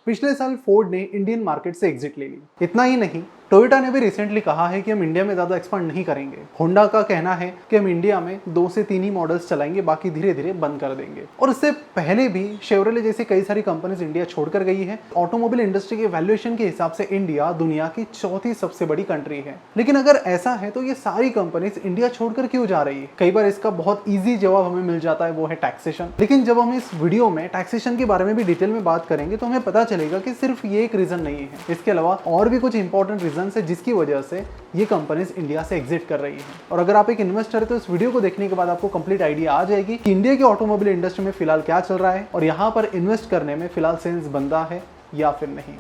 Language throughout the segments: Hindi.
पिछले साल फोर्ड ने इंडियन मार्केट से एग्जिट ले ली। इतना ही नहीं, टोयोटा ने भी रिसेंटली कहा है कि हम इंडिया में ज्यादा एक्सपांड नहीं करेंगे। होंडा का कहना है कि हम इंडिया में 2 से 3 ही मॉडल्स चलाएंगे, बाकी धीरे धीरे बंद कर देंगे। और इससे पहले भी शेवरले जैसी कई सारी कंपनीज इंडिया छोड़कर गई है। ऑटोमोबाइल इंडस्ट्री के वैल्यूएशन के हिसाब से इंडिया दुनिया की चौथी सबसे बड़ी कंट्री है। लेकिन अगर ऐसा है तो ये सारी कंपनीज इंडिया छोड़कर क्यों जा रही है? कई बार इसका बहुत ईजी जवाब हमें मिल जाता है, वो है टैक्सेशन। लेकिन जब हम इस वीडियो में टैक्सेशन के बारे में भी डिटेल में बात करेंगे तो हमें पता चलेगा कि सिर्फ ये एक रीजन नहीं है, इसके अलावा और भी कुछ इंपॉर्टेंट रीजन है जिसकी वजह से ये कंपनीज इंडिया से एग्जिट कर रही हैं। और अगर आप एक इन्वेस्टर है तो इस वीडियो को देखने के बाद आपको कंप्लीट आइडिया आ जाएगी कि इंडिया के ऑटोमोबाइल इंडस्ट्री में फिलहाल क्या चल रहा है और यहाँ पर इन्वेस्ट करने में फिलहाल सेंस बनता है या फिर नहीं।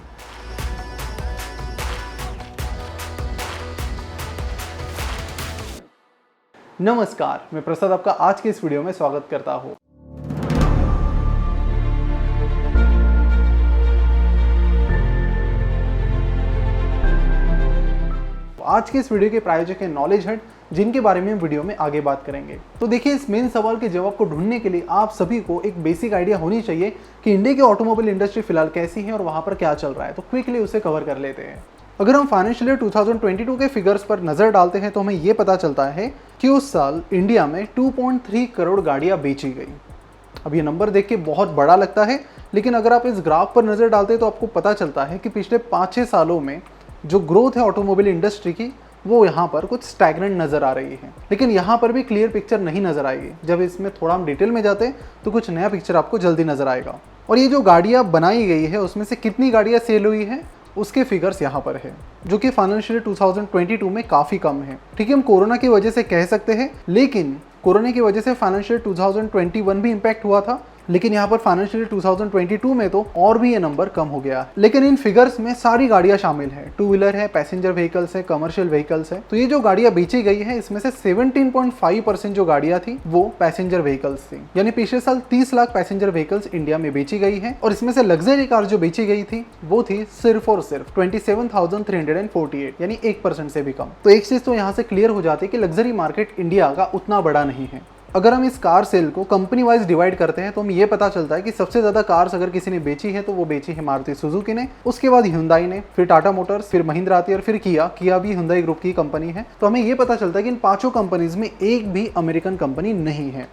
नमस्कार, मैं प्रसाद आपका आज के इस वीडियो में स्वागत करता हूँ। आज के इस वीडियो के प्रायोजक है नॉलेज हट, जिनके बारे में हम वीडियो में आगे बात करेंगे। तो देखिए, इस मेन सवाल के जवाब को ढूंढने के लिए आप सभी को एक बेसिक आइडिया होनी चाहिए कि इंडिया की ऑटोमोबाइल इंडस्ट्री फिलहाल कैसी है और वहां पर क्या चल रहा है। तो क्विकली उसे कवर कर लेते हैं। अगर हम फाइनेंशियल ईयर 2022 के फिगर्स पर नजर डालते हैं तो हमें यह पता चलता है कि उस साल इंडिया में 2.3 करोड़ गाड़ियां बेची गई। अब ये नंबर देख के बहुत बड़ा लगता है, लेकिन अगर आप इस ग्राफ पर नजर डालते हैं तो आपको पता चलता है कि पिछले 5-6 सालों में जो ग्रोथ है ऑटोमोबाइल इंडस्ट्री की, वो यहाँ पर कुछ स्टैग्नेंट नजर आ रही है। लेकिन यहाँ पर भी क्लियर पिक्चर नहीं नजर आएगी। जब इसमें थोड़ा हम डिटेल में जाते हैं तो कुछ नया पिक्चर आपको जल्दी नजर आएगा। और ये जो गाड़ियाँ बनाई गई है उसमें से कितनी गाड़ियाँ सेल हुई है उसके फिगर्स यहाँ पर है, जो कि फाइनेंशियल 2022 में काफ़ी कम है। ठीक है, हम कोरोना की वजह से कह सकते हैं, लेकिन कोरोना की वजह से फाइनेंशियल 2021 भी इम्पैक्ट हुआ था। लेकिन यहाँ पर फाइनेंशियल 2022 में तो और भी ये नंबर कम हो गया। लेकिन इन फिगर्स में सारी गाड़ियाँ शामिल है, 2 व्हीलर है, पैसेंजर व्हीकल्स है, कमर्शियल व्हीकल्स है। तो ये जो गाड़ियाँ बेची गई है इसमें से 17.5% जो गाड़ियाँ थी वो पैसेंजर व्हीकल्स थी। यानी पिछले साल 30 लाख पैसेंजर व्हीकल्स इंडिया में बेची गई है। और इसमें से लग्जरी कार जो बेची गई थी वो थी सिर्फ और सिर्फ 27,348, यानी 1% से भी कम। तो एक चीज तो यहाँ से क्लियर हो जाती है कि लग्जरी मार्केट इंडिया का उतना बड़ा नहीं है। अगर हम इस कार सेल को कंपनी वाइज डिवाइड करते हैं तो हमें ये पता चलता है कि सबसे ज्यादा कार्स अगर किसी ने बेची है तो वो बेची है मारुति सुजुकी ने, उसके बाद Hyundai ने, फिर टाटा मोटर्स, फिर महिंद्रा आती है और फिर किया भी Hyundai ग्रुप की कंपनी है। तो हमें ये पता चलता है कि इन 5 कंपनीज में एक भी अमेरिकन कंपनी नहीं है।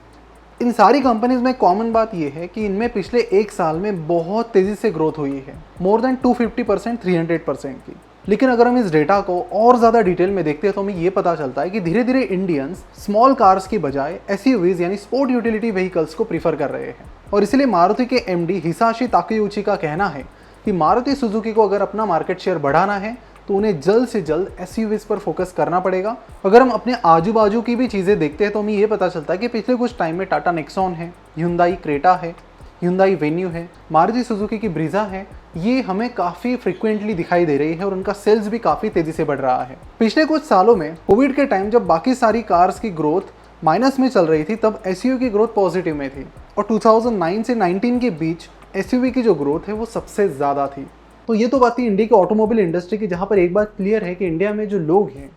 इन सारी कंपनीज में कॉमन बात यह है कि इनमें पिछले एक साल में बहुत तेजी से ग्रोथ हुई है, मोर देन 250%, 300% की। लेकिन अगर हम इस डेटा को और ज़्यादा डिटेल में देखते हैं तो हमें ये पता चलता है कि धीरे धीरे इंडियंस स्मॉल कार्स की बजाय एसयूवीज यानी स्पोर्ट यूटिलिटी व्हीकल्स को प्रीफर कर रहे हैं। और इसलिए मारुति के एमडी हिसाशी ताकेयुची का कहना है कि मारुति सुजुकी को अगर अपना मार्केट शेयर बढ़ाना है तो उन्हें जल्द से जल्द एसयूवीज पर फोकस करना पड़ेगा। अगर हम अपने आजू बाजू की भी चीज़ें देखते हैं तो हमें ये पता चलता है कि पिछले कुछ टाइम में टाटा नेक्सॉन है, Hyundai क्रेटा है, Hyundai वेन्यू है, मारुति सुजुकी की ब्रीजा है, ये हमें काफ़ी फ्रिक्वेंटली दिखाई दे रही है और उनका सेल्स भी काफ़ी तेज़ी से बढ़ रहा है। पिछले कुछ सालों में कोविड के टाइम जब बाकी सारी कार्स की ग्रोथ माइनस में चल रही थी तब एसयूवी की ग्रोथ पॉजिटिव में थी। और 2009 से 19 के बीच एसयूवी की जो ग्रोथ है वो सबसे ज़्यादा थी। तो ये तो बात थी इंडिया की ऑटोमोबाइल इंडस्ट्री की, जहाँ पर एक बात क्लियर है कि इंडिया में जो लोग हैं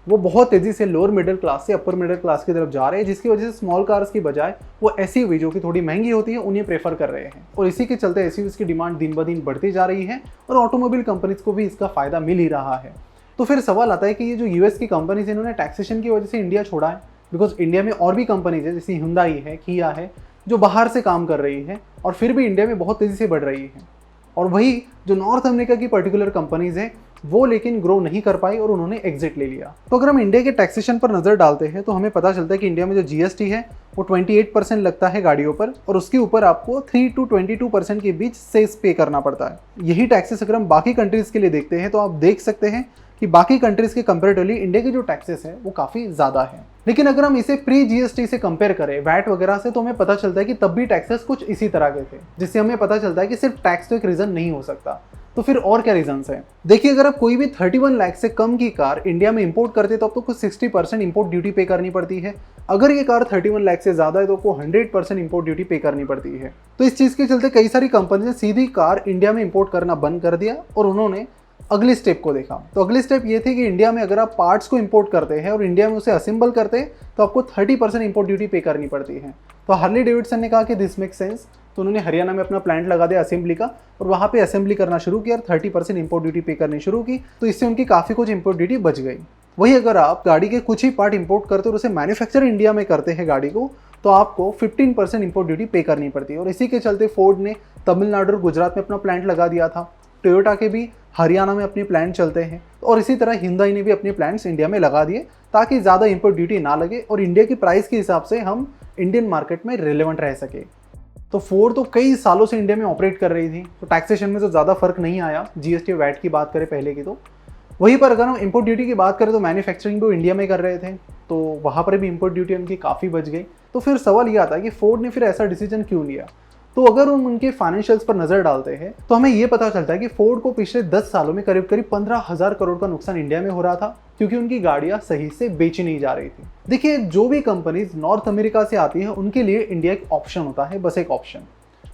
वो बहुत तेज़ी से लोअर मिडिल क्लास से अपर मिडिल क्लास की तरफ जा रहे हैं, जिसकी वजह से स्मॉल कार्स की बजाय वो एसयूवी जो कि थोड़ी महंगी होती है उन्हें प्रेफर कर रहे हैं। और इसी के चलते एसयूवीज की डिमांड दिन ब दिन बढ़ती जा रही है और ऑटोमोबाइल कंपनीज को भी इसका फायदा मिल ही रहा है। तो फिर सवाल आता है कि ये जो यूएस की कंपनीज इन्होंने टैक्सेशन की वजह से इंडिया छोड़ा है, बिकॉज इंडिया में और भी कंपनीज है जैसे Hyundai है, किया है, जो बाहर से काम कर रही है और फिर भी इंडिया में बहुत तेज़ी से बढ़ रही है। और वही जो नॉर्थ अमेरिका की पर्टिकुलर कंपनीज हैं वो लेकिन ग्रो नहीं कर पाई और उन्होंने एग्जिट ले लिया। तो अगर हम इंडिया के टैक्सेशन पर नजर डालते हैं तो हमें पता चलता है कि इंडिया में जो जीएसटी है वो 28% लगता है गाड़ियों पर और उसके ऊपर आपको 3 to 22% के बीच सेस पे करना पड़ता है। यही टैक्सेस अगर हम बाकी कंट्रीज के लिए देखते हैं तो आप देख सकते हैं कि बाकी कंट्रीज के कंपेरेटिवली इंडिया के जो टैक्सेस है वो काफ़ी ज़्यादा है। लेकिन अगर हम इसे प्री जीएसटी से कंपेयर करें, वैट वगैरह से, तो हमें पता चलता है कि तब भी टैक्सेस कुछ इसी तरह के थे, जिससे हमें पता चलता है कि सिर्फ टैक्स तो एक रीज़न नहीं हो सकता। तो फिर और क्या रीजंस हैं? देखिए, अगर आप कोई भी 31 लाख से कम की कार इंडिया में इंपोर्ट करते तो आपको कुछ 60% इंपोर्ट ड्यूटी पे करनी पड़ती है। अगर ये कार 31 लाख से ज़्यादा है तो आपको 100% इंपोर्ट ड्यूटी पे करनी पड़ती है। तो इस चीज़ के चलते कई सारी कंपनी ने सीधी कार इंडिया में इंपोर्ट करना बंद कर दिया और उन्होंने अगली स्टेप को देखा। तो अगली स्टेप ये थी कि इंडिया में अगर आप पार्ट्स को इंपोर्ट करते हैं और इंडिया में उसे असेंबल करते हैं तो आपको 30% इंपोर्ट ड्यूटी पे करनी पड़ती है। तो हार्ले डेविडसन ने कहा कि दिस मेक सेंस, तो उन्होंने हरियाणा में अपना प्लांट लगा दिया असेंबली का, और वहाँ पे असेंबली करना शुरू किया और 30% इंपोर्ट ड्यूटी पे करनी शुरू की। तो इससे उनकी काफ़ी कुछ इंपोर्ट ड्यूटी बच गई। वही अगर आप गाड़ी के कुछ ही पार्ट इंपोर्ट करते और उसे मैन्युफैक्चर इंडिया में करते हैं गाड़ी को, तो आपको 15% इंपोर्ट ड्यूटी पे करनी पड़ती है। और इसी के चलते फोर्ड ने तमिलनाडु और गुजरात में अपना प्लांट लगा दिया था। टोयोटा के भी हरियाणा में अपने प्लांट चलते हैं, और इसी तरह हिंदाई ने भी अपने प्लांट्स इंडिया में लगा दिए ताकि ज़्यादा इंपोर्ट ड्यूटी ना लगे और इंडिया की प्राइस के हिसाब से हम इंडियन मार्केट में रिलेवेंट रह सके। तो फोर्ड तो कई सालों से इंडिया में ऑपरेट कर रही थी, तो टैक्सेशन में तो ज़्यादा फर्क नहीं आया। जीएसटी वैट की बात करें पहले की, तो वहीं पर अगर हम इंपोर्ट ड्यूटी की बात करें तो मैन्युफैक्चरिंग भी इंडिया में कर रहे थे, तो वहाँ पर भी इंपोर्ट ड्यूटी उनकी काफ़ी बच गई। तो फिर सवाल यह आता है कि फोर्ड ने फिर ऐसा डिसीजन क्यों लिया। तो अगर हम उनके फाइनेंशियल्स पर नजर डालते हैं तो हमें यह पता चलता है कि फोर्ड को पिछले 10 सालों में करीब 15,000 करोड़ का नुकसान इंडिया में हो रहा था, क्योंकि उनकी गाड़ियां सही से बेची नहीं जा रही थी। देखिए, जो भी कंपनीज नॉर्थ अमेरिका से आती है उनके लिए इंडिया एक ऑप्शन होता है, बस एक ऑप्शन।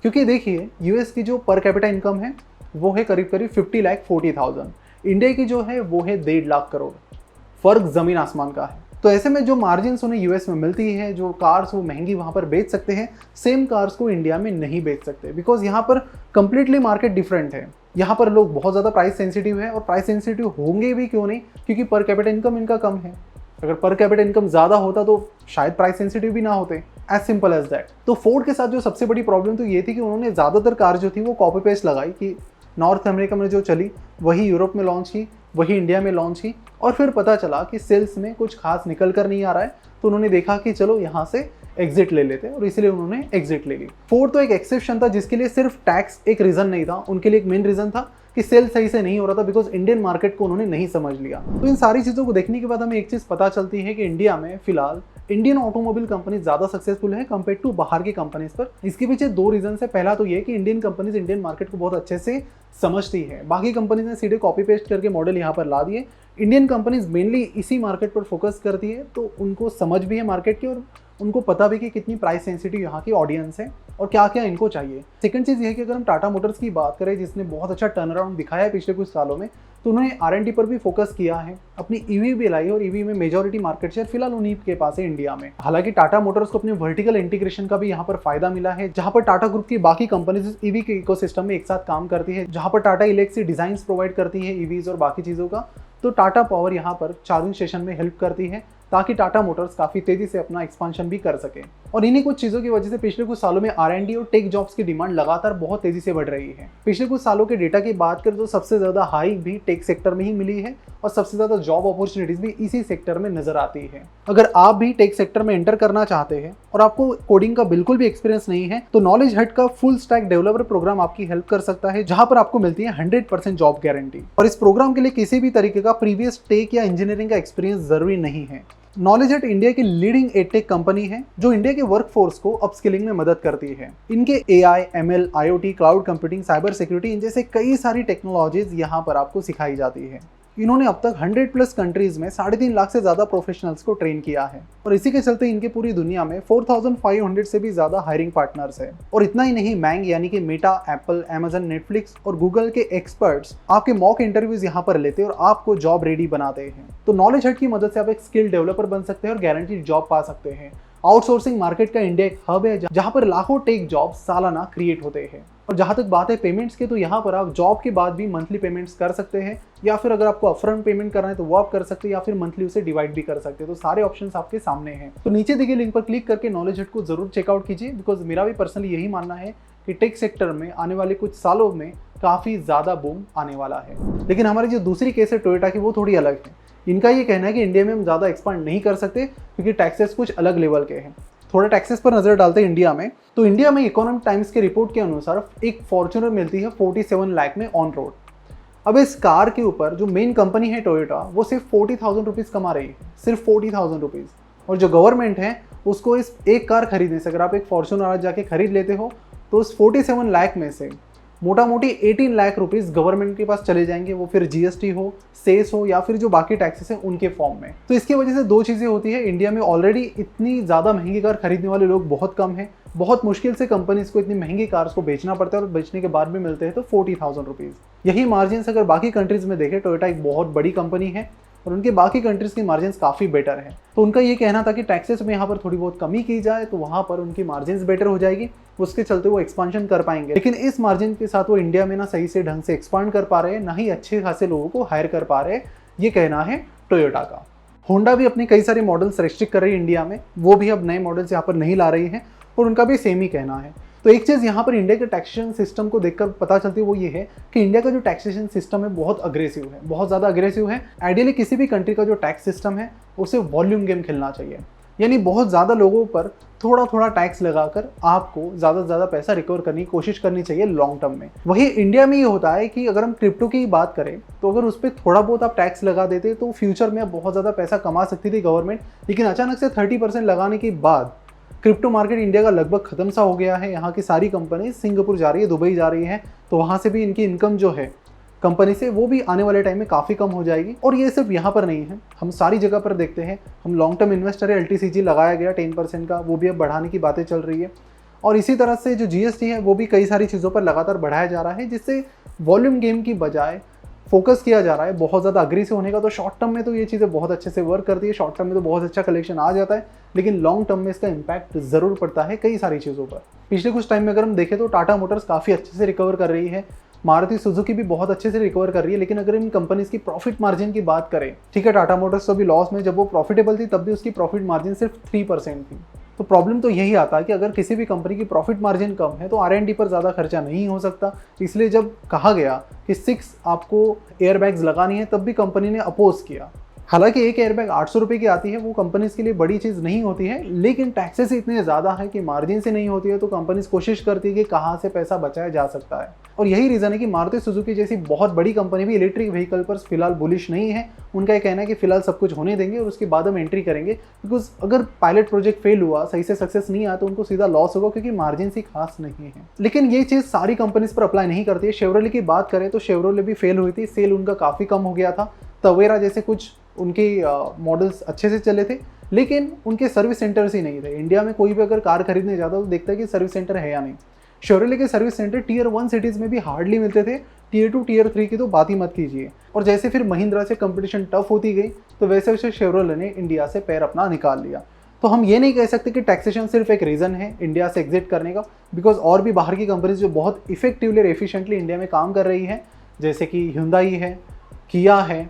क्योंकि देखिए, यूएस की जो पर कैपिटा इनकम है वो है करीब 50,40,000, इंडिया की जो है वो है 1.5 लाख करोड़। फर्क जमीन आसमान का है। तो ऐसे में जो मार्जिन्स उन्हें यूएस में मिलती है, जो कार्स वो महंगी वहाँ पर बेच सकते हैं, सेम कार्स को इंडिया में नहीं बेच सकते, बिकॉज यहाँ पर कंप्लीटली मार्केट डिफरेंट है। यहाँ पर लोग बहुत ज़्यादा प्राइस सेंसिटिव है, और प्राइस सेंसिटिव होंगे भी क्यों नहीं, क्योंकि पर कैपिटा इनकम इनका कम है। अगर पर कैपिटा इनकम ज़्यादा होता तो शायद प्राइस सेंसिटिव भी ना होते, एज सिंपल एज दैट। तो फोर्ड के साथ जो सबसे बड़ी प्रॉब्लम तो ये थी कि उन्होंने ज़्यादातर कार जो थी वो कॉपी पेस्ट लगाई, कि नॉर्थ अमेरिका में जो चली वही यूरोप में लॉन्च की, वही इंडिया में लॉन्च की, और फिर पता चला कि सेल्स में कुछ खास निकल कर नहीं आ रहा है। तो उन्होंने देखा कि चलो यहाँ से एग्जिट ले लेते हैं, और इसलिए उन्होंने एग्जिट ले ली। फोर्ड तो एक एक्सेप्शन था जिसके लिए सिर्फ टैक्स एक रीज़न नहीं था, उनके लिए एक मेन रीज़न था कि सेल सही से नहीं हो रहा था, बिकॉज इंडियन मार्केट को उन्होंने नहीं समझ लिया। तो इन सारी चीज़ों को देखने के बाद हमें एक चीज़ पता चलती है कि इंडिया में फिलहाल इंडियन ऑटोमोबाइल कंपनी ज़्यादा सक्सेसफुल है कंपेयर टू बाहर की कंपनीज पर। इसके पीछे 2 रीजन है। पहला तो ये कि इंडियन कंपनीज इंडियन मार्केट को बहुत अच्छे से समझती है। बाकी कंपनीज ने सीधे कॉपी पेस्ट करके मॉडल यहाँ पर ला दिए। इंडियन कंपनीज मेनली इसी मार्केट पर फोकस करती है, तो उनको समझ भी है मार्केट की, और उनको पता भी कि कितनी प्राइस सेंसिटिव यहाँ की ऑडियंस है और क्या क्या इनको चाहिए। सेकंड चीज़ ये है कि अगर हम टाटा मोटर्स की बात करें, जिसने बहुत अच्छा टर्न अराउंड दिखाया है पिछले कुछ सालों में, तो उन्होंने R&D पर भी फोकस किया है, अपनी ईवी भी लाई, और ईवी में मेजॉरिटी मार्केट शेयर फिलहाल उन्हीं के पास है इंडिया में। हालांकि टाटा मोटर्स को अपने वर्टिकल इंटीग्रेशन का भी यहाँ पर फायदा मिला है, जहाँ पर टाटा ग्रुप की बाकी कंपनीज ईवी के इकोसिस्टम में एक साथ काम करती है, जहाँ पर टाटा इलेक्ट्रिक डिजाइन प्रोवाइड करती है ईवीज और बाकी चीज़ों का, तो टाटा पावर यहाँ पर चार्जिंग स्टेशन में हेल्प करती है, ताकि टाटा मोटर्स काफ़ी तेज़ी से अपना एक्सपांशन भी कर सके। और इन्हीं कुछ चीज़ों की वजह से पिछले कुछ सालों में R&D और टेक जॉब्स की डिमांड लगातार बहुत तेज़ी से बढ़ रही है। पिछले कुछ सालों के डेटा की बात करें तो सबसे ज़्यादा हाई भी टेक सेक्टर में ही मिली है, और सबसे ज़्यादा जॉब अपॉर्चुनिटीज़ भी इसी सेक्टर में नजर आती है। अगर आप भी टेक सेक्टर में एंटर करना चाहते हैं और आपको कोडिंग का बिल्कुल भी एक्सपीरियंस नहीं है, तो नॉलेज हट का फुल स्टैक डेवलपर प्रोग्राम आपकी हेल्प कर सकता है, जहाँ पर आपको मिलती है 100% जॉब गारंटी। और इस प्रोग्राम के लिए किसी भी तरीके का प्रीवियस टेक या इंजीनियरिंग का एक्सपीरियंस जरूरी नहीं है। नॉलेज हट इंडिया की लीडिंग एडटेक कंपनी है, जो इंडिया के वर्कफोर्स को अपस्किलिंग में मदद करती है। इनके AI, ML, IoT, cloud computing, cyber security, इन जैसे कई सारी टेक्नोलॉजीज यहाँ पर आपको सिखाई जाती है। इन्होंने अब तक 100+ कंट्रीज में 3.5 लाख से ज़्यादा प्रोफेशनल्स को ट्रेन किया है, और इसी के चलते इनके पूरी दुनिया में 4,500 से भी ज़्यादा हायरिंग पार्टनर्स है। और इतना ही नहीं, मैंग यानी कि मेटा, एप्पल, अमेजन, नेटफ्लिक्स और गूगल के एक्सपर्ट्स आपके मॉक इंटरव्यूज यहाँ पर लेते हैं और आपको जॉब रेडी बनाते हैं। तो नॉलेज हट की मदद से आप एक स्किल डेवलपर बन सकते हैं और गारंटीड जॉब पा सकते हैं। आउटसोर्सिंग मार्केट का इंडिया एक हब है, जहाँ पर लाखों टेक जॉब सालाना क्रिएट होते हैं। और जहाँ तक बात है पेमेंट्स की, तो यहाँ पर आप जॉब के बाद भी मंथली पेमेंट्स कर सकते हैं, या फिर अगर आपको अपफ्रंट पेमेंट करना है तो वो आप कर सकते हैं, या फिर मंथली उसे डिवाइड भी कर सकते हैं। तो सारे ऑप्शंस आपके सामने हैं। तो नीचे दिए लिंक पर क्लिक करके नॉलेज हट को जरूर चेकआउट कीजिए, बिकॉज मेरा भी पर्सनली यही मानना है कि टेक सेक्टर में आने वाले कुछ सालों में काफ़ी ज़्यादा बूम आने वाला है। लेकिन हमारी जो दूसरी केस है टोयोटा की, वो थोड़ी अलग है। इनका ये कहना है कि इंडिया में हम ज़्यादा एक्सपांड नहीं कर सकते, क्योंकि टैक्सेस कुछ अलग लेवल के हैं। थोड़ा टैक्सेस पर नजर डालते हैं इंडिया में, तो इंडिया में इकोनॉमिक टाइम्स के रिपोर्ट के अनुसार एक फॉर्च्यूनर मिलती है 47 लाख में ऑन रोड। अब इस कार के ऊपर जो मेन कंपनी है टोयोटा, वो सिर्फ 40,000 रुपीज़ कमा रही है, सिर्फ 40,000 रुपीज़। और जो गवर्नमेंट है उसको इस एक कार खरीदने से, अगर आप एक फॉर्च्यूनर आज जाके खरीद लेते हो, तो उस 47 लाख में से मोटा मोटी 18 लाख रुपीज़ गवर्नमेंट के पास चले जाएंगे, वो फिर GST हो, सेस हो, या फिर जो बाकी टैक्सेस हैं उनके फॉर्म में। तो इसकी वजह से 2 चीज़ें होती है। इंडिया में ऑलरेडी इतनी ज़्यादा महंगी कार खरीदने वाले लोग बहुत कम हैं, बहुत मुश्किल से कंपनीज को इतनी महंगी कार्स को बेचना पड़ता है, और बेचने के बाद भी मिलते हैं तो 40,000 रुपीज़। यही मार्जिन अगर बाकी कंट्रीज में देखें, टोयोटा एक बहुत बड़ी कंपनी है, और उनके बाकी कंट्रीज़ की मार्जिन्स काफ़ी बेटर है। तो उनका ये कहना था कि टैक्सेस में यहाँ पर थोड़ी बहुत कमी की जाए तो वहाँ पर उनकी मार्जिन्स बेटर हो जाएगी, उसके चलते वो एक्सपांशन कर पाएंगे। लेकिन इस मार्जिन के साथ वो इंडिया में ना सही से ढंग से एक्सपांड कर पा रहे हैं, ना ही अच्छे खासे लोगों को हायर कर पा रहे हैं, ये कहना है टोयोटा का। होंडा भी अपने कई सारे मॉडल्स रेस्ट्रिक्ट कर रही है इंडिया में, वो भी अब नए मॉडल्स यहाँ पर नहीं ला रही है और उनका भी सेम ही कहना है। तो एक चीज़ यहाँ पर इंडिया के टैक्सेशन सिस्टम को देखकर पता चलती है वो ये है कि इंडिया का जो टैक्सेशन सिस्टम है बहुत अग्रेसिव है, बहुत ज़्यादा अग्रेसिव है। आइडियली किसी भी कंट्री का जो टैक्स सिस्टम है उसे वॉल्यूम गेम खेलना चाहिए, यानी बहुत ज़्यादा लोगों पर थोड़ा थोड़ा टैक्स लगाकर आपको ज़्यादा से ज़्यादा पैसा रिकवर करने की कोशिश करनी चाहिए लॉन्ग टर्म में। वही इंडिया में ये होता है कि अगर हम क्रिप्टो की बात करें तो अगर उस पर थोड़ा बहुत आप टैक्स लगा देते तो फ्यूचर में आप बहुत ज़्यादा पैसा कमा सकती थी गवर्नमेंट, लेकिन अचानक से 30% लगाने के बाद क्रिप्टो मार्केट इंडिया का लगभग खत्म सा हो गया है। यहाँ की सारी कंपनी सिंगापुर जा रही है, दुबई जा रही है, तो वहाँ से भी इनकी इनकम जो है कंपनी से वो भी आने वाले टाइम में काफ़ी कम हो जाएगी। और ये सिर्फ यहाँ पर नहीं है, हम सारी जगह पर देखते हैं। हम लॉन्ग टर्म इन्वेस्टर है, LTCG लगाया गया 10% का, वो भी अब बढ़ाने की बातें चल रही है। और इसी तरह से जो GST है वो भी कई सारी चीज़ों पर लगातार बढ़ाया जा रहा है, जिससे वॉल्यूम गेम की बजाय फोकस किया जा रहा है बहुत ज़्यादा अग्रेसिव होने का। तो शॉर्ट टर्म में तो ये चीज़ें बहुत अच्छे से वर्क करती है, शॉर्ट टर्म में तो बहुत अच्छा कलेक्शन आ जाता है, लेकिन लॉन्ग टर्म में इसका इम्पैक्ट ज़रूर पड़ता है कई सारी चीज़ों पर। पिछले कुछ टाइम में अगर हम देखें तो टाटा मोटर्स काफ़ी अच्छे से रिकवर कर रही है, मारुति सुजुकी भी बहुत अच्छे से रिकवर कर रही है। लेकिन अगर इन कंपनीज की प्रॉफिट मार्जिन की बात करें, ठीक है टाटा मोटर्स तो अभी लॉस में, जब वो प्रॉफिटेबल थी तब भी उसकी प्रॉफिट मार्जिन सिर्फ 3% थी। तो प्रॉब्लम तो यही आता है कि अगर किसी भी कंपनी की प्रॉफिट मार्जिन कम है तो R&D पर ज़्यादा खर्चा नहीं हो सकता। इसलिए जब कहा गया कि 6 आपको एयरबैग्स लगानी है तब भी कंपनी ने अपोज किया। हालांकि एक एयरबैग 800 रुपये की आती है, वो कंपनीज के लिए बड़ी चीज़ नहीं होती है, लेकिन टैक्सेस इतने ज़्यादा है कि मार्जिन से नहीं होती है, तो कंपनीज कोशिश करती है कि कहाँ से पैसा बचाया जा सकता है। और यही रीज़न है कि मारुति सुजुकी जैसी बहुत बड़ी कंपनी भी इलेक्ट्रिक व्हीकल पर फिलहाल बुलिश नहीं है। उनका ये कहना है कि फिलहाल सब कुछ होने देंगे और उसके बाद हम एंट्री करेंगे, बिकॉज अगर पायलट प्रोजेक्ट फेल हुआ, सही से सक्सेस नहीं आया तो उनको सीधा लॉस होगा, क्योंकि मार्जिन ही खास नहीं है। लेकिन ये चीज़ सारी कंपनीज पर अप्लाई नहीं करती है। शेवरोले की बात करें तो शेवरोले भी फेल हुई थी, सेल उनका काफ़ी कम हो गया था। तवेरा जैसे कुछ उनके मॉडल्स अच्छे से चले थे, लेकिन उनके सर्विस सेंटर्स ही नहीं थे। इंडिया में कोई भी अगर कार खरीदने जाता तो देखता है कि सर्विस सेंटर है या नहीं। शेवरोले के सर्विस सेंटर Tier 1 सिटीज़ में भी हार्डली मिलते थे, Tier 2 Tier 3 की तो बात ही मत कीजिए। और जैसे फिर महिंद्रा से कंपटीशन टफ होती गई तो वैसे वैसे शेवरोले ने इंडिया से पैर अपना निकाल लिया। तो हम ये नहीं कह सकते कि टैक्सेशन सिर्फ एक रीज़न है इंडिया से एग्जिट करने का, बिकॉज और भी बाहर की कंपनीज जो बहुत इफेक्टिवली और एफिशिएंटली इंडिया में काम कर रही है, जैसे कि Hyundai है, किया है।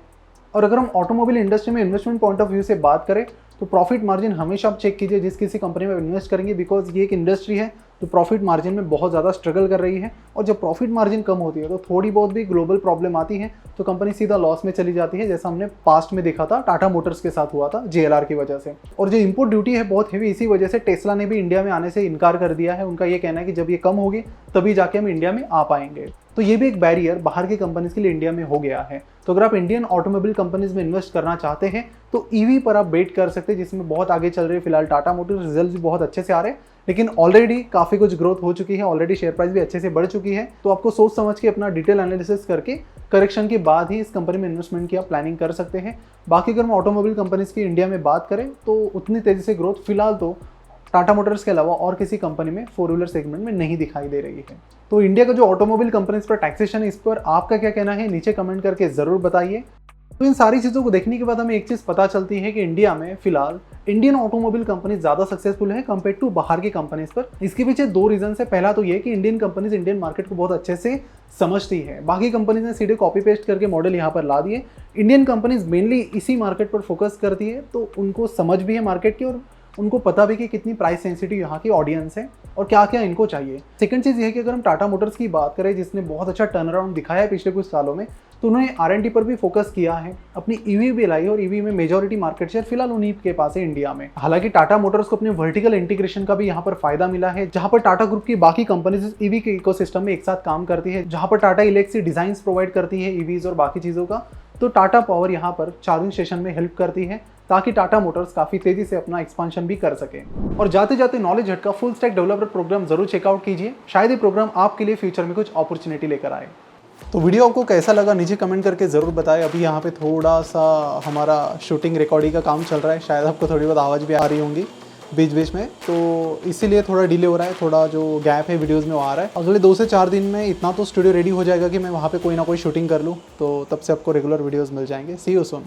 और अगर हम ऑटोमोबाइल इंडस्ट्री में इन्वेस्टमेंट पॉइंट ऑफ व्यू से बात करें तो प्रॉफिट मार्जिन हमेशा आप चेक कीजिए जिस किसी कंपनी में इन्वेस्ट करेंगे, बिकॉज ये एक इंडस्ट्री है तो प्रॉफिट मार्जिन में बहुत ज़्यादा स्ट्रगल कर रही है। और जब प्रॉफिट मार्जिन कम होती है तो थोड़ी बहुत भी ग्लोबल प्रॉब्लम आती है तो कंपनी सीधा लॉस में चली जाती है, जैसा हमने पास्ट में देखा था, टाटा मोटर्स के साथ हुआ था JLR की वजह से। और जो इंपोर्ट ड्यूटी है बहुत हेवी, इसी वजह से टेस्ला ने भी इंडिया में आने से इनकार कर दिया है। उनका ये कहना है कि जब ये कम होगी तभी जाके हम इंडिया में आ पाएंगे। तो ये भी एक बैरियर बाहर की कंपनीज के लिए इंडिया में हो गया है। तो अगर आप इंडियन ऑटोमोबाइल कंपनीज में इन्वेस्ट करना चाहते हैं तो ईवी पर आप बेट कर सकते हैं, जिसमें बहुत आगे चल रही है। फिलहाल टाटा मोटर्स रिजल्ट भी बहुत अच्छे से आ रहे हैं, लेकिन ऑलरेडी काफ़ी कुछ ग्रोथ हो चुकी है, ऑलरेडी शेयर प्राइस भी अच्छे से बढ़ चुकी है। तो आपको सोच समझ के अपना डिटेल एनालिसिस करके करेक्शन के बाद ही इस कंपनी में इन्वेस्टमेंट की आप प्लानिंग कर सकते हैं। बाकी अगर हम ऑटोमोबाइल कंपनीज की इंडिया में बात करें तो उतनी तेज़ी से ग्रोथ फिलहाल तो टाटा मोटर्स के अलावा और किसी कंपनी में 4 व्हीलर सेगमेंट में नहीं दिखाई दे रही है। तो इंडिया का जो ऑटोमोबाइल कंपनीज पर टैक्सेशन है, इस पर आपका क्या कहना है नीचे कमेंट करके ज़रूर बताइए। तो इन सारी चीज़ों को देखने के बाद हमें एक चीज़ पता चलती है कि इंडिया में फिलहाल इंडियन ऑटोमोबाइल कंपनी ज़्यादा सक्सेसफुल है कंपेयर टू बाहर की कंपनीज पर। इसके पीछे 2 रीजन है। पहला तो ये कि इंडियन कंपनीज इंडियन मार्केट को बहुत अच्छे से समझती है। बाकी कंपनीज ने सीधे कॉपी पेस्ट करके मॉडल यहाँ पर ला दिए। इंडियन कंपनीज मेनली इसी मार्केट पर फोकस करती है, तो उनको समझ भी है मार्केट की और उनको पता भी कि कितनी प्राइस सेंसिटिव यहाँ की ऑडियंस है और क्या क्या इनको चाहिए। सेकंड चीज़ ये है कि अगर हम टाटा मोटर्स की बात करें, जिसने बहुत अच्छा टर्न अराउंड दिखाया है पिछले कुछ सालों में, तो उन्होंने R&D पर भी फोकस किया है, अपनी EV भी लाई और EV में मेजॉरिटी मार्केट शेयर फिलहाल उन्हीं के पास है इंडिया में। हालांकि टाटा मोटर्स को अपने वर्टिकल इंटीग्रेशन का भी यहाँ पर फायदा मिला है, जहाँ पर टाटा ग्रुप की बाकी कंपनीज EV के इकोसिस्टम में एक साथ काम करती है, जहाँ पर टाटा इलेक्ट्रिक डिजाइन प्रोवाइड करती है EVs और बाकी चीज़ों का, तो टाटा पावर यहाँ पर चार्जिंग स्टेशन में हेल्प करती है ताकि टाटा मोटर्स काफ़ी तेज़ी से अपना एक्सपांशन भी कर सके। और जाते जाते नॉलेज हट का फुल स्टैक डेवलपर प्रोग्राम जरूर चेकआउट कीजिए, शायद ये प्रोग्राम आपके लिए फ्यूचर में कुछ अपॉर्चुनिटी लेकर आए। तो वीडियो आपको कैसा लगा नीचे कमेंट करके ज़रूर बताएं। अभी यहाँ पे थोड़ा सा हमारा शूटिंग रिकॉर्डिंग का काम चल रहा है, शायद आपको थोड़ी बहुत आवाज़ भी आ रही होंगी बीच बीच में, तो इसीलिए थोड़ा डिले हो रहा है, थोड़ा जो गैप है वीडियोस में वो आ रहा है। अगले 2 से 4 दिन में इतना तो स्टूडियो रेडी हो जाएगा कि मैं वहाँ पे कोई ना कोई शूटिंग कर लूँ, तो तब से आपको रेगुलर वीडियोस मिल जाएंगे। सी यू सून।